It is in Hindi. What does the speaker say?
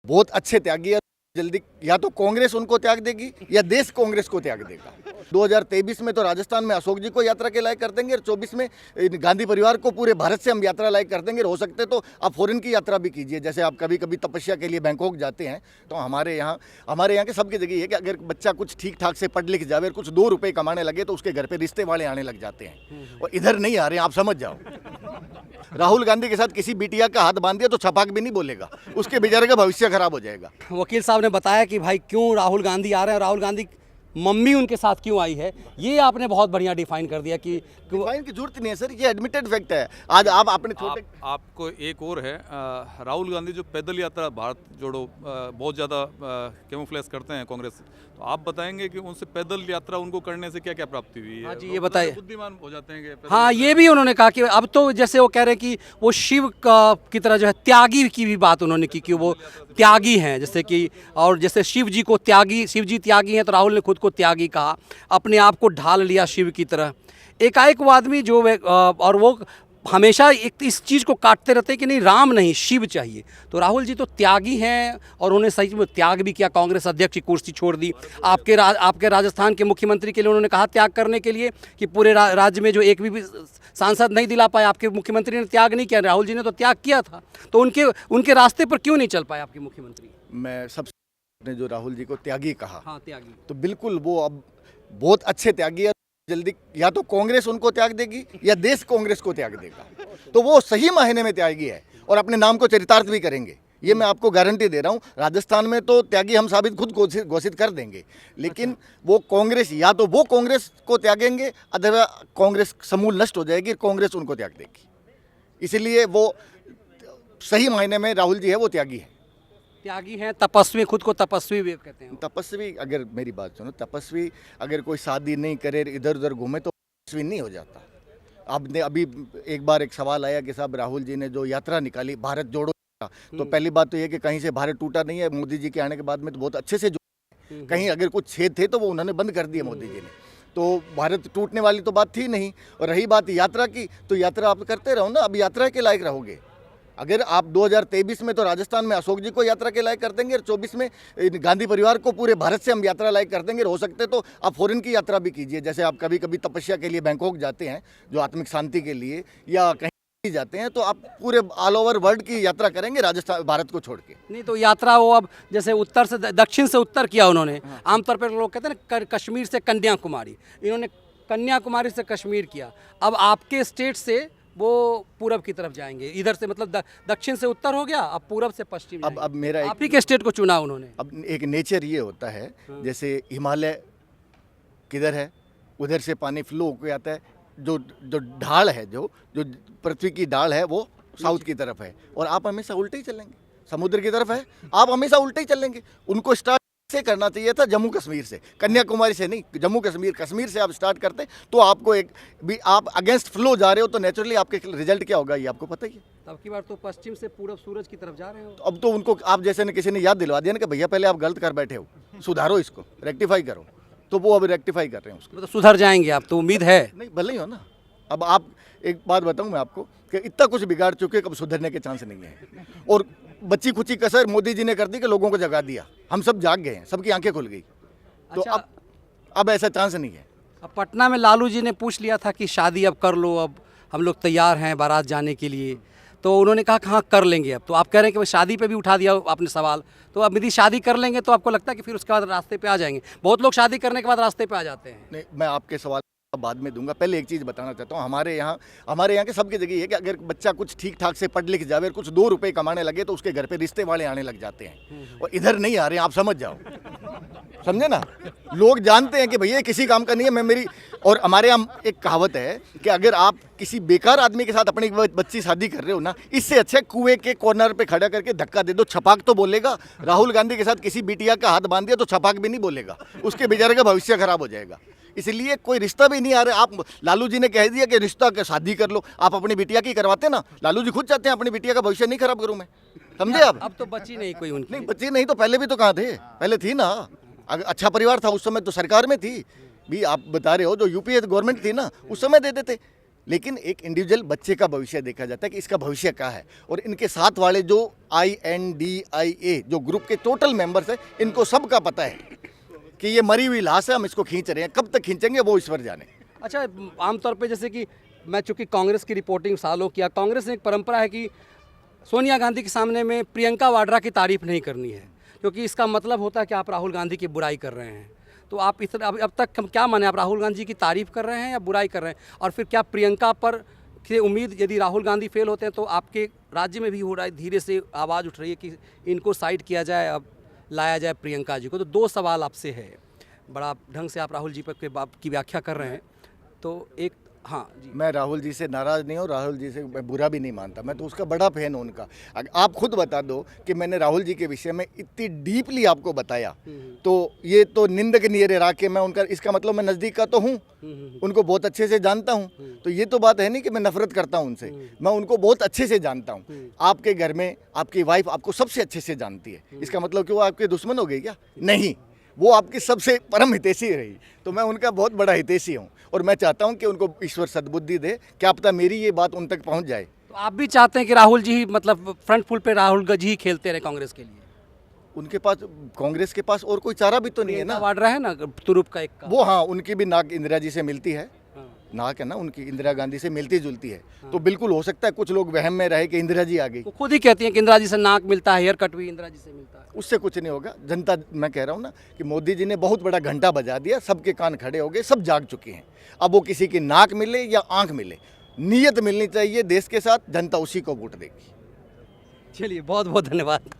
बहुत अच्छे त्यागी है। जल्दी या तो कांग्रेस उनको त्याग देगी या देश कांग्रेस को त्याग देगा। 2023 में तो राजस्थान में अशोक जी को यात्रा के लायक कर देंगे और 24 में गांधी परिवार को पूरे भारत से हम यात्रा लायक कर देंगे। हो सकते तो आप फॉरेन की यात्रा भी कीजिए, जैसे आप कभी कभी तपस्या के लिए बैंकॉक जाते हैं। तो हमारे यहाँ के सबकी जगह है कि अगर बच्चा कुछ ठीक ठाक से पढ़ लिख जावे और कुछ 2 रुपये कमाने लगे तो उसके घर पे रिश्ते वाले आने लग जाते हैं, और इधर नहीं आ रहे हैं, आप समझ जाओ। राहुल गांधी के साथ किसी बिटिया का हाथ बांध दिया तो छपाक भी नहीं बोलेगा, उसके बेचारे का भविष्य खराब हो जाएगा। वकील साहब ने बताया कि भाई क्यों राहुल गांधी आ रहे हैं और राहुल गांधी मम्मी उनके साथ क्यों आई है, ये आपने बहुत बढ़िया डिफाइन कर दिया कि डिफाइन की जरूरत नहीं है सर, ये एडमिटेड फैक्ट है। आज आप अपने छोटे आपको एक और है, राहुल गांधी जो पैदल यात्रा भारत जोड़ो बहुत ज़्यादा कैमोफ्लेज करते हैं कांग्रेस, तो आप बताएंगे कि उनसे पैदल यात्रा उनको करने से क्या क्या प्राप्ति हुई है? हाँ जी, ये बताइए। बुद्धिमान हो जाते हैं कि हाँ, ये भी उन्होंने कहा कि अब तो जैसे वो कह रहे हैं कि वो शिव की तरह जो है त्यागी की भी बात उन्होंने की कि वो त्यागी हैं, जैसे कि और जैसे शिव जी त्यागी हैं, तो राहुल ने खुद को त्यागी कहा, अपने आप को ढाल लिया शिव की तरह। एकाएक वो आदमी जो और वो हमेशा एक इस चीज़ को काटते रहते हैं कि नहीं, राम नहीं शिव चाहिए। तो राहुल जी तो त्यागी हैं और उन्होंने सही में त्याग भी किया, कांग्रेस अध्यक्ष की कुर्सी छोड़ दी। आपके राजस्थान के मुख्यमंत्री के लिए उन्होंने कहा त्याग करने के लिए कि पूरे राज्य में जो एक भी सांसद नहीं दिला पाए, आपके मुख्यमंत्री ने त्याग नहीं किया, राहुल जी ने तो त्याग किया था। तो उनके रास्ते पर क्यों नहीं चल पाए आपके मुख्यमंत्री? मैं सबसे ने जो राहुल जी को त्यागी कहा, हाँ त्यागी, तो बिल्कुल वो अब बहुत अच्छे त्यागी है। जल्दी या तो कांग्रेस उनको त्याग देगी या देश कांग्रेस को त्याग देगा, तो वो सही मायने में त्यागी है और अपने नाम को चरितार्थ भी करेंगे, ये मैं आपको गारंटी दे रहा हूँ। राजस्थान में तो त्यागी हम साबित खुद घोषित कर देंगे, लेकिन वो कांग्रेस या तो वो कांग्रेस को त्यागेंगे, अथवा कांग्रेस समूल नष्ट हो जाएगी, कांग्रेस उनको त्याग देगी। इसलिए वो सही मायने में राहुल जी है वो त्यागी है। त्यागी हैं, तपस्वी, खुद को तपस्वी भी कहते हैं। तपस्वी, अगर मेरी बात सुनो, तपस्वी अगर कोई शादी नहीं करे, इधर उधर घूमे तो तपस्वी नहीं हो जाता। आपने अभी एक बार एक सवाल आया कि साहब राहुल जी ने जो यात्रा निकाली भारत जोड़ो, तो पहली बात तो ये कि कहीं से भारत टूटा नहीं है। मोदी जी के आने के बाद में तो बहुत अच्छे से जोड़ा, कहीं अगर कुछ छेद थे तो वो उन्होंने बंद कर दिए मोदी जी ने, तो भारत टूटने वाली तो बात थी नहीं। और रही बात यात्रा की, तो यात्रा आप करते रहो ना, अब यात्रा के लायक रहोगे। अगर आप 2023 में तो राजस्थान में अशोक जी को यात्रा के लायक कर देंगे और 24 में गांधी परिवार को पूरे भारत से हम यात्रा लायक कर देंगे। हो सकते तो आप फॉरेन की यात्रा भी कीजिए, जैसे आप कभी कभी तपस्या के लिए बैंकॉक जाते हैं, जो आत्मिक शांति के लिए, या कहीं जाते हैं, तो आप पूरे ऑल ओवर वर्ल्ड की यात्रा करेंगे राजस्थान भारत को छोड़ के। नहीं तो यात्रा वो अब जैसे उत्तर से दक्षिण से उत्तर किया उन्होंने। आमतौर पर लोग कहते हैं ना कश्मीर से कन्याकुमारी, इन्होंने कन्याकुमारी से कश्मीर किया। अब आपके स्टेट से वो पूरब की तरफ जाएंगे, इधर से मतलब दक्षिण से उत्तर हो गया, अब पूरब से पश्चिम। अब मेरा आप ही के स्टेट को चुना उन्होंने। अब एक नेचर ये होता है, जैसे हिमालय किधर है, उधर से पानी फ्लो होकर आता है, जो ढाल है, जो पृथ्वी की ढाल है वो साउथ की तरफ है, और आप हमेशा उल्टे ही चलेंगे। समुद्र की तरफ है, आप हमेशा उल्टे ही चलेंगे। उनको स्टार्ट से करना चाहिए था जम्मू कश्मीर से, कन्याकुमारी से नहीं, जम्मू कश्मीर से आप स्टार्ट करते तो आपको एक भी, आप अगेंस्ट फ्लो जा रहे हो तो नेचुरली आपके रिजल्ट क्या होगा ये आपको पता ही है। अब की बार तो पश्चिम से पूरब सूरज की तरफ जा रहे हो। तो अब तो उनको आप जैसे ने किसी ने याद दिलवा दिया ना कि भैया पहले आप गलत कर बैठे हो, सुधारो इसको, रेक्टिफाई करो, तो वो अब रेक्टिफाई कर रहे हैं उसको। तो सुधर जाएंगे आप, तो उम्मीद है। नहीं, भले ही हो ना। अब आप एक बात बताऊं मैं आपको कि इतना कुछ बिगाड़ चुके, कब सुधरने के चांस नहीं है। और बच्ची खुची कसर मोदी जी ने कर दी कि लोगों को जगा दिया, हम सब जाग गए हैं, सबकी आंखें खुल गई। तो अच्छा, अब ऐसा चांस नहीं है। अब पटना में लालू जी ने पूछ लिया था कि शादी अब कर लो, अब हम लोग तैयार हैं बारात जाने के लिए, तो उन्होंने कहा कि हाँ कर लेंगे। अब तो आप कह रहे हैं कि भाई शादी पे भी उठा दिया आपने सवाल, तो अब यदि शादी कर लेंगे तो आपको लगता है कि फिर उसके बाद रास्ते पे आ जाएंगे? बहुत लोग शादी करने के बाद रास्ते पे आ जाते हैं। नहीं, मैं आपके सवाल बाद में दूंगा, पहले एक चीज़ बताना चाहता हूँ। हमारे यहाँ के सबकी जगह है कि अगर बच्चा कुछ ठीक ठाक से पढ़ लिख जावे और कुछ 2 रुपये कमाने लगे तो उसके घर पे रिश्ते वाले आने लग जाते हैं, और इधर नहीं आ रहे हैं, आप समझ जाओ, समझे ना। लोग जानते हैं कि भैया किसी काम का नहीं है। और हमारे यहाँ एक कहावत है कि अगर आप किसी बेकार आदमी के साथ अपनी बच्ची शादी कर रहे हो ना, इससे अच्छा कुएं के कॉर्नर पे खड़ा करके धक्का दे दो, छपाक तो बोलेगा। राहुल गांधी के साथ किसी बिटिया का हाथ बांध दिया तो छपाक भी नहीं बोलेगा, उसके बेचारे का भविष्य खराब हो जाएगा। इसलिए कोई रिश्ता भी नहीं आ रहा। आप लालू जी ने कह दिया कि रिश्ता का शादी कर लो, आप अपनी बिटिया की करवाते ना। लालू जी खुद चाहते हैं अपनी बिटिया का भविष्य नहीं खराब करूं मैं, समझे आप। अब तो बची नहीं कोई उनकी। नहीं बच्ची नहीं तो पहले भी तो कहाँ थे, पहले थी ना। अच्छा परिवार था उस समय तो सरकार में थी भी, आप बता रहे हो जो यूपीए गवर्नमेंट थी ना उस समय दे देते। लेकिन एक इंडिविजुअल बच्चे का भविष्य देखा जाता है कि इसका भविष्य क्या है। और इनके साथ वाले जो INDIA जो ग्रुप के टोटल मेंबर्स हैं, इनको सबका पता है कि ये मरी हुई लाश है, हम इसको खींच रहे हैं, कब तक खींचेंगे वो ईश्वर जाने। अच्छा, आमतौर पे जैसे कि मैं चूंकि कांग्रेस की रिपोर्टिंग सालों किया, कांग्रेस ने एक परंपरा है कि सोनिया गांधी के सामने में प्रियंका वाड्रा की तारीफ नहीं करनी है, क्योंकि इसका मतलब होता है कि आप राहुल गांधी की बुराई कर रहे हैं। तो आप अब तक हम क्या माने, आप राहुल गांधी की तारीफ कर रहे हैं या बुराई कर रहे हैं? और फिर क्या प्रियंका पर से उम्मीद, यदि राहुल गांधी फेल होते हैं तो आपके राज्य में भी हो रहा है, धीरे से आवाज़ उठ रही है कि इनको साइड किया जाए, अब लाया जाए प्रियंका जी को? तो दो सवाल आपसे है, बड़ा ढंग से आप राहुल जी पर के बाप की व्याख्या कर रहे हैं। तो एक, हाँ जी, मैं राहुल जी से नाराज़ नहीं हूँ, राहुल जी से मैं बुरा भी नहीं मानता, मैं तो उसका बड़ा फैन हूँ उनका। आप खुद बता दो कि मैंने राहुल जी के विषय में इतनी डीपली आपको बताया, तो ये तो निंदनीय रहा कि मैं उनका, इसका मतलब मैं नज़दीक का तो हूँ, उनको बहुत अच्छे से जानता हूँ। तो ये तो बात है नहीं कि मैं नफरत करता हूँ उनसे, मैं उनको बहुत अच्छे से जानता हूँ। आपके घर में आपकी वाइफ आपको सबसे अच्छे से जानती है, इसका मतलब कि वो आपके दुश्मन हो गई क्या? नहीं, वो आपकी सबसे परम हितैषी रही। तो मैं उनका बहुत बड़ा हितैषी हूँ और मैं चाहता हूँ कि उनको ईश्वर सद्बुद्धि दे, क्या पता मेरी ये बात उन तक पहुँच जाए। तो आप भी चाहते हैं कि राहुल जी ही, मतलब फ्रंट फुल पे राहुल जी ही खेलते रहे कांग्रेस के लिए? उनके पास, कांग्रेस के पास और कोई चारा भी तो नहीं है ना। वाड्रा है ना तुरुप का एक का। वो हाँ, उनकी भी नाक इंदिरा जी से मिलती है, हाँ। नाक है ना उनकी इंदिरा गांधी से मिलती जुलती है। तो बिल्कुल हो सकता है कुछ लोग वहम में रहे कि इंदिरा जी आ गई। वो खुद ही कहती हैं कि इंदिरा जी से नाक मिलता है, हेयर कट भी इंदिरा जी से मिलता है। उससे कुछ नहीं होगा। जनता, मैं कह रहा हूँ ना कि मोदी जी ने बहुत बड़ा घंटा बजा दिया, सबके कान खड़े हो गए, सब जाग चुके हैं। अब वो किसी की नाक मिले या आंख मिले, नीयत मिलनी चाहिए देश के साथ, जनता उसी को वोट देगी। चलिए, बहुत बहुत धन्यवाद।